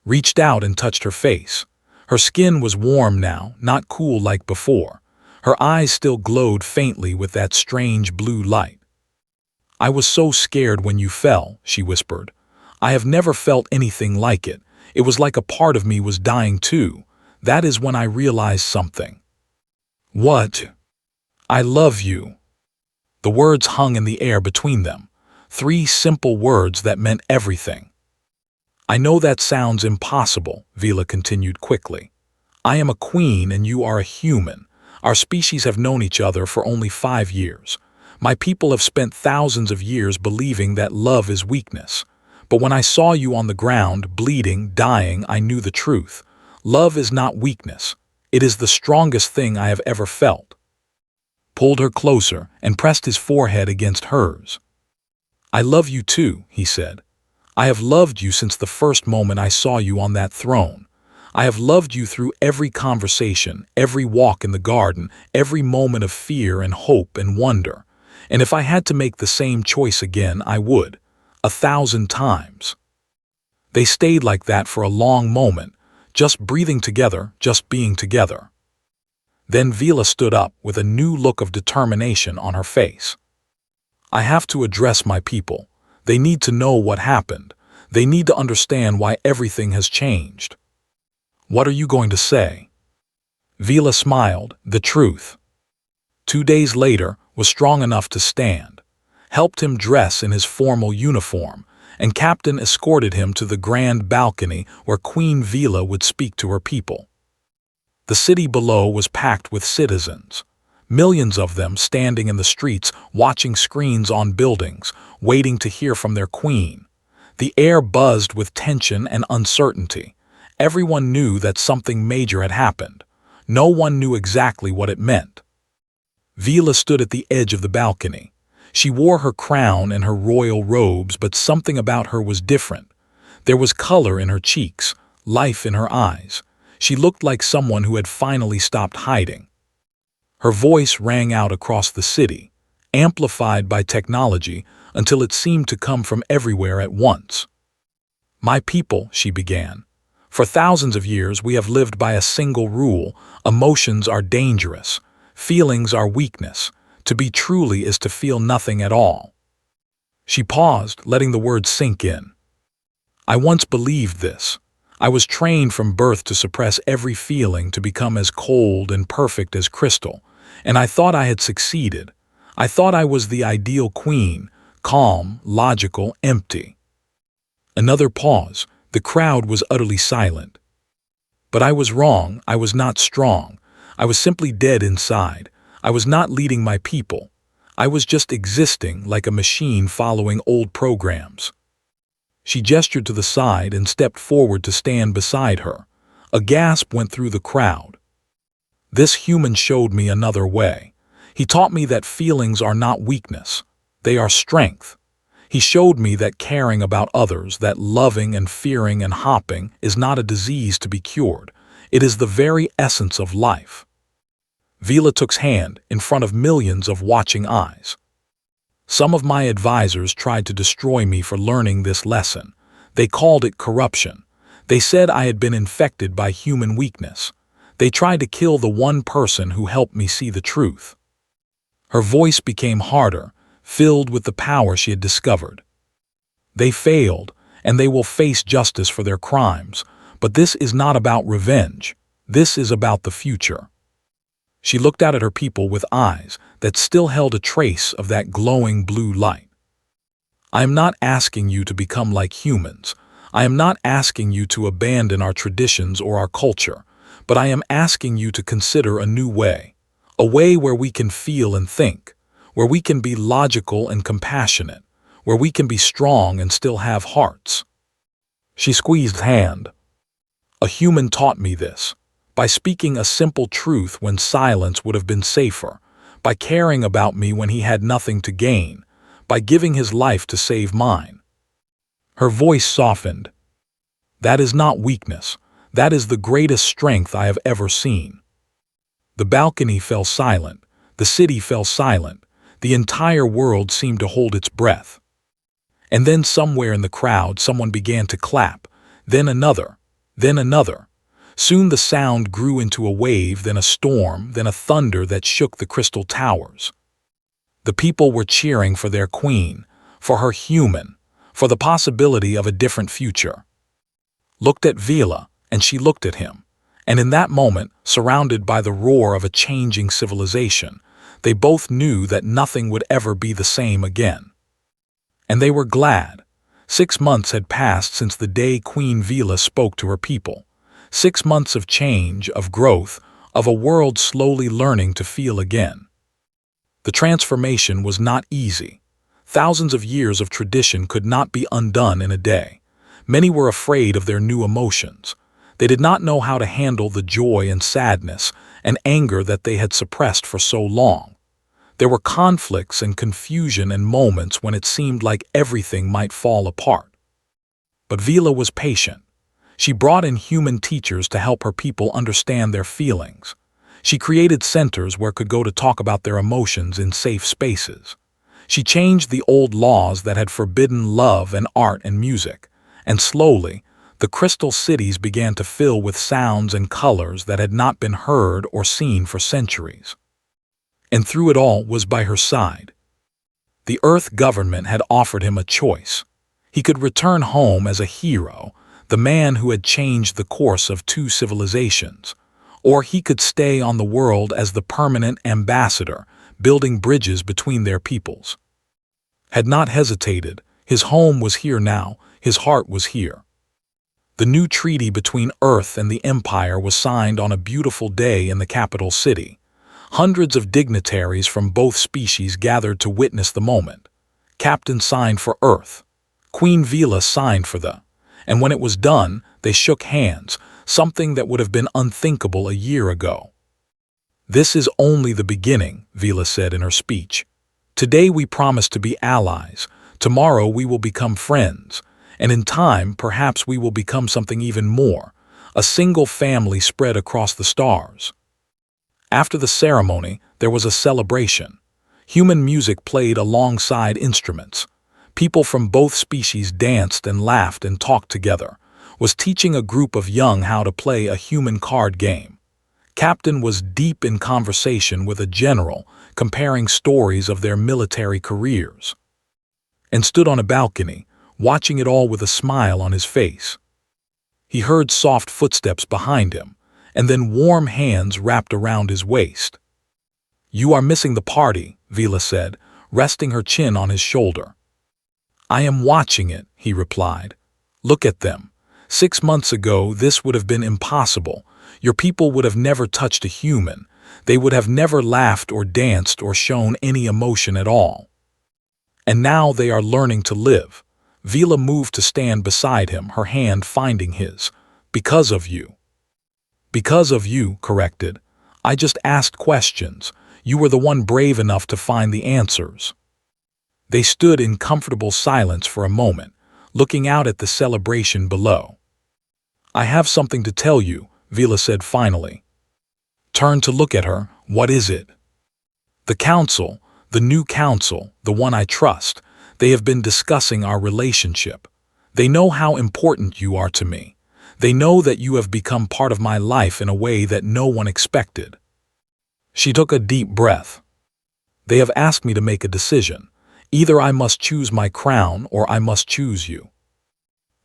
Reached out and touched her face. Her skin was warm now, not cool like before. Her eyes still glowed faintly with that strange blue light. I was so scared when you fell, she whispered. I have never felt anything like it. It was like a part of me was dying too. That is when I realized something. What? I love you. The words hung in the air between them. 3 simple words that meant everything. I know that sounds impossible, Vila continued quickly. I am a queen and you are a human. Our species have known each other for only 5 years. My people have spent thousands of years believing that love is weakness. But when I saw you on the ground, bleeding, dying, I knew the truth. Love is not weakness. It is the strongest thing I have ever felt. Pulled her closer and pressed his forehead against hers. I love you too, he said. I have loved you since the first moment I saw you on that throne. I have loved you through every conversation, every walk in the garden, every moment of fear and hope and wonder. And if I had to make the same choice again, I would. 1,000 times. They stayed like that for a long moment, just breathing together, just being together. Then Vila stood up with a new look of determination on her face. I have to address my people. They need to know what happened. They need to understand why everything has changed. What are you going to say? Vila smiled. The truth. 2 days later was strong enough to stand. Helped him dress in his formal uniform, and Captain escorted him to the grand balcony where Queen Vila would speak to her people. The city below was packed with citizens. Millions of them standing in the streets, watching screens on buildings, waiting to hear from their queen. The air buzzed with tension and uncertainty. Everyone knew that something major had happened. No one knew exactly what it meant. Vila stood at the edge of the balcony. She wore her crown and her royal robes, but something about her was different. There was color in her cheeks, life in her eyes. She looked like someone who had finally stopped hiding. Her voice rang out across the city, amplified by technology until it seemed to come from everywhere at once. My people, she began. For thousands of years we have lived by a single rule: emotions are dangerous, feelings are weakness. To be truly is to feel nothing at all. She paused, letting the words sink in. I once believed this. I was trained from birth to suppress every feeling, to become as cold and perfect as crystal, and I thought I had succeeded. I thought I was the ideal queen, calm, logical, empty. Another pause. The crowd was utterly silent. But I was wrong. I was not strong. I was simply dead inside. I was not leading my people. I was just existing like a machine following old programs. She gestured to the side and stepped forward to stand beside her. A gasp went through the crowd. This human showed me another way. He taught me that feelings are not weakness. They are strength. He showed me that caring about others, that loving and fearing and hopping is not a disease to be cured. It is the very essence of life. Vila took's hand in front of millions of watching eyes. Some of my advisors tried to destroy me for learning this lesson. They called it corruption. They said I had been infected by human weakness. They tried to kill the one person who helped me see the truth. Her voice became harder, filled with the power she had discovered. They failed, and they will face justice for their crimes. But this is not about revenge. This is about the future. She looked out at her people with eyes that still held a trace of that glowing blue light. I am not asking you to become like humans. I am not asking you to abandon our traditions or our culture, but I am asking you to consider a new way, a way where we can feel and think, where we can be logical and compassionate, where we can be strong and still have hearts. She squeezed hand. A human taught me this. By speaking a simple truth when silence would have been safer, by caring about me when he had nothing to gain, by giving his life to save mine. Her voice softened. That is not weakness. That is the greatest strength I have ever seen. The balcony fell silent. The city fell silent. The entire world seemed to hold its breath. And then somewhere in the crowd someone began to clap, then another, then another. Soon the sound grew into a wave, then a storm, then a thunder that shook the crystal towers. The people were cheering for their queen, for her human, for the possibility of a different future. Looked at Vila, and she looked at him. And in that moment, surrounded by the roar of a changing civilization, they both knew that nothing would ever be the same again. And they were glad. 6 months had passed since the day Queen Vila spoke to her people. 6 months of change, of growth, of a world slowly learning to feel again. The transformation was not easy. Thousands of years of tradition could not be undone in a day. Many were afraid of their new emotions. They did not know how to handle the joy and sadness and anger that they had suppressed for so long. There were conflicts and confusion and moments when it seemed like everything might fall apart. But Vila was patient. She brought in human teachers to help her people understand their feelings. She created centers where could go to talk about their emotions in safe spaces. She changed the old laws that had forbidden love and art and music, and slowly, the crystal cities began to fill with sounds and colors that had not been heard or seen for centuries. And through it all was by her side. The Earth government had offered him a choice. He could return home as a hero, the man who had changed the course of 2 civilizations, or he could stay on the world as the permanent ambassador, building bridges between their peoples. Had not hesitated, his home was here now, his heart was here. The new treaty between Earth and the Empire was signed on a beautiful day in the capital city. Hundreds of dignitaries from both species gathered to witness the moment. Captain signed for Earth. Queen Vila signed for the. And when it was done, they shook hands, something that would have been unthinkable a year ago. This is only the beginning, Vila said in her speech. Today we promise to be allies. Tomorrow we will become friends. And in time, perhaps we will become something even more, a single family spread across the stars. After the ceremony, there was a celebration. Human music played alongside instruments. People from both species danced and laughed and talked together, was teaching a group of young how to play a human card game. Captain was deep in conversation with a general, comparing stories of their military careers. And stood on a balcony, watching it all with a smile on his face. He heard soft footsteps behind him, and then warm hands wrapped around his waist. "You are missing the party," Vila said, resting her chin on his shoulder. "I am watching it," he replied. "Look at them. 6 months ago, this would have been impossible. Your people would have never touched a human. They would have never laughed or danced or shown any emotion at all. And now they are learning to live. Vila moved to stand beside him, her hand finding his. Because of you. Because of you, corrected. I just asked questions. You were the one brave enough to find the answers. They stood in comfortable silence for a moment, looking out at the celebration below. I have something to tell you, Vila said finally. Turned to look at her. What is it? The council, the new council, the one I trust, they have been discussing our relationship. They know how important you are to me. They know that you have become part of my life in a way that no one expected. She took a deep breath. They have asked me to make a decision. Either I must choose my crown or I must choose you.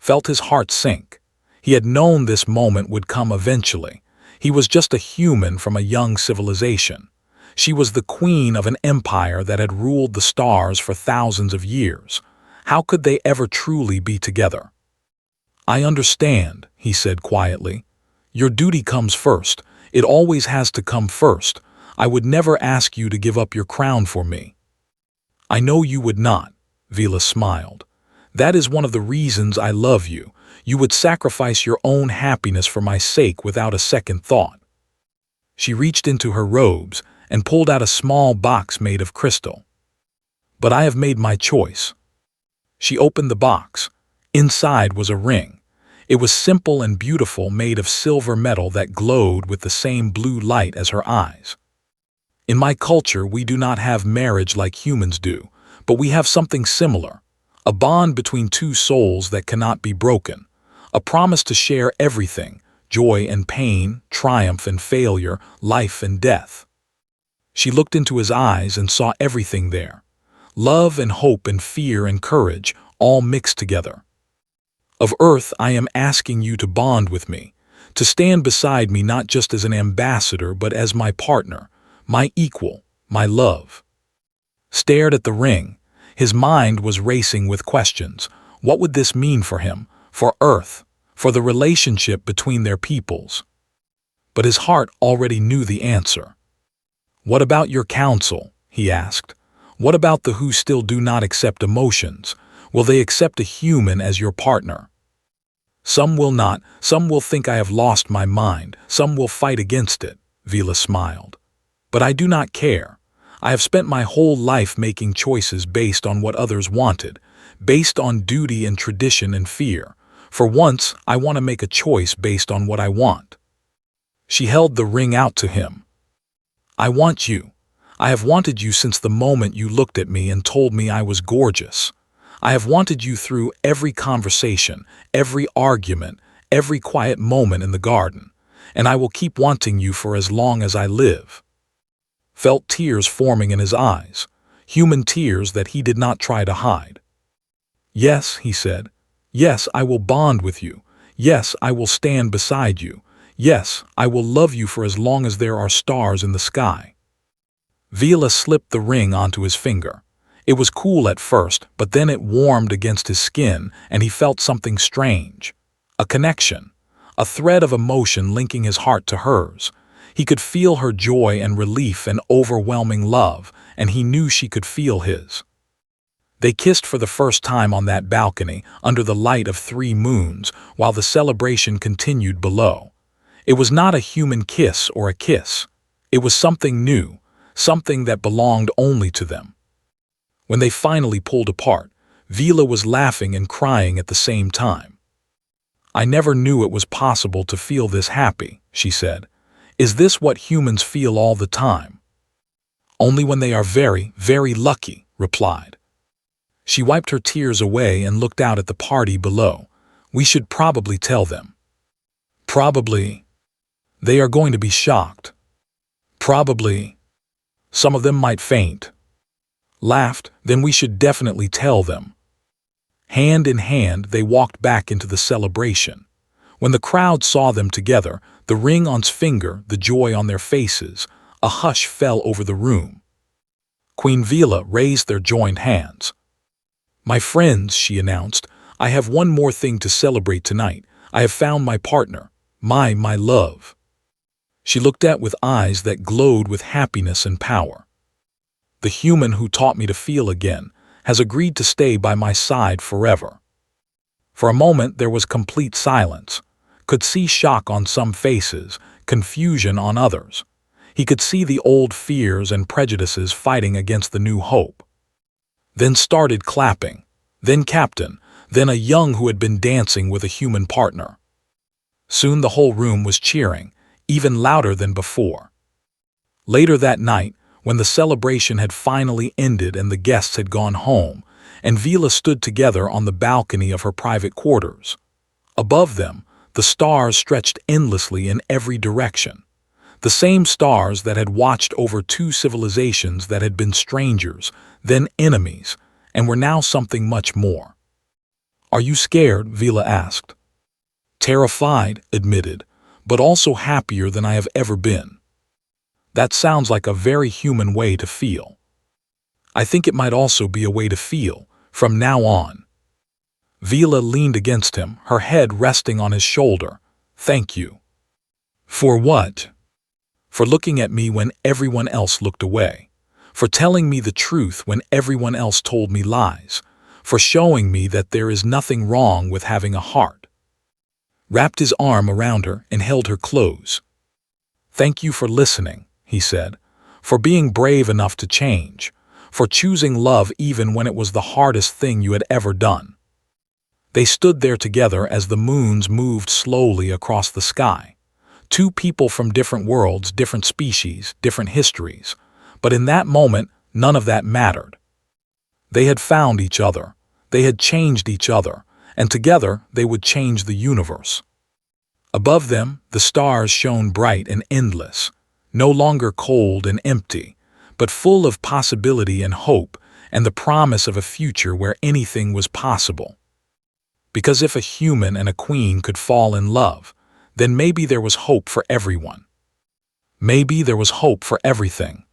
Felt his heart sink. He had known this moment would come eventually. He was just a human from a young civilization. She was the queen of an empire that had ruled the stars for thousands of years. How could they ever truly be together? I understand, he said quietly. Your duty comes first. It always has to come first. I would never ask you to give up your crown for me. I know you would not, Vila smiled. That is one of the reasons I love you. You would sacrifice your own happiness for my sake without a second thought. She reached into her robes and pulled out a small box made of crystal. But I have made my choice. She opened the box. Inside was a ring. It was simple and beautiful, made of silver metal that glowed with the same blue light as her eyes. In my culture, we do not have marriage like humans do, but we have something similar. A bond between two souls that cannot be broken. A promise to share everything, joy and pain, triumph and failure, life and death. She looked into his eyes and saw everything there. Love and hope and fear and courage, all mixed together. Of Earth, I am asking you to bond with me, to stand beside me not just as an ambassador but as my partner, my equal, my love. Stared at the ring. His mind was racing with questions. What would this mean for him, for Earth, for the relationship between their peoples? But his heart already knew the answer. What about your council? He asked. What about the who still do not accept emotions? Will they accept a human as your partner? Some will not. Some will think I have lost my mind. Some will fight against it, Vila smiled. But I do not care. I have spent my whole life making choices based on what others wanted, based on duty and tradition and fear. For once, I want to make a choice based on what I want. She held the ring out to him. I want you. I have wanted you since the moment you looked at me and told me I was gorgeous. I have wanted you through every conversation, every argument, every quiet moment in the garden, and I will keep wanting you for as long as I live. Felt tears forming in his eyes, human tears that he did not try to hide. Yes, he said. Yes, I will bond with you. Yes, I will stand beside you. Yes, I will love you for as long as there are stars in the sky. Vila slipped the ring onto his finger. It was cool at first, but then it warmed against his skin, and he felt something strange. A connection. A thread of emotion linking his heart to hers. He could feel her joy and relief and overwhelming love, and he knew she could feel his. They kissed for the first time on that balcony, under the light of 3 moons, while the celebration continued below. It was not a human kiss or a kiss. It was something new, something that belonged only to them. When they finally pulled apart, Vila was laughing and crying at the same time. I never knew it was possible to feel this happy, she said. Is this what humans feel all the time? Only when they are very, very lucky, replied. She wiped her tears away and looked out at the party below. We should probably tell them. Probably. They are going to be shocked. Probably. Some of them might faint. Laughed, then we should definitely tell them. Hand in hand, they walked back into the celebration. When the crowd saw them together, the ring on his finger, the joy on their faces, a hush fell over the room. Queen Vila raised their joined hands. My friends, she announced, I have one more thing to celebrate tonight. I have found my partner, my love." She looked at with eyes that glowed with happiness and power. "The human who taught me to feel again has agreed to stay by my side forever." For a moment there was complete silence. Could see shock on some faces, confusion on others. He could see the old fears and prejudices fighting against the new hope. Then started clapping, then Captain, then a young who had been dancing with a human partner. Soon the whole room was cheering, even louder than before. Later that night, when the celebration had finally ended and the guests had gone home, and Vila stood together on the balcony of her private quarters. Above them, the stars stretched endlessly in every direction. The same stars that had watched over two civilizations that had been strangers, then enemies, and were now something much more. "Are you scared?" Vila asked. "Terrified," admitted, "but also happier than I have ever been." "That sounds like a very human way to feel." "I think it might also be a way to feel, from now on." Vila leaned against him, her head resting on his shoulder. "Thank you." "For what?" "For looking at me when everyone else looked away. For telling me the truth when everyone else told me lies. For showing me that there is nothing wrong with having a heart." Wrapped his arm around her and held her close. "Thank you for listening," he said, "for being brave enough to change, for choosing love even when it was the hardest thing you had ever done." They stood there together as the moons moved slowly across the sky. Two people from different worlds, different species, different histories. But in that moment, none of that mattered. They had found each other. They had changed each other, and together they would change the universe. Above them, the stars shone bright and endless, no longer cold and empty, but full of possibility and hope and the promise of a future where anything was possible. Because if a human and a queen could fall in love, then maybe there was hope for everyone. Maybe there was hope for everything.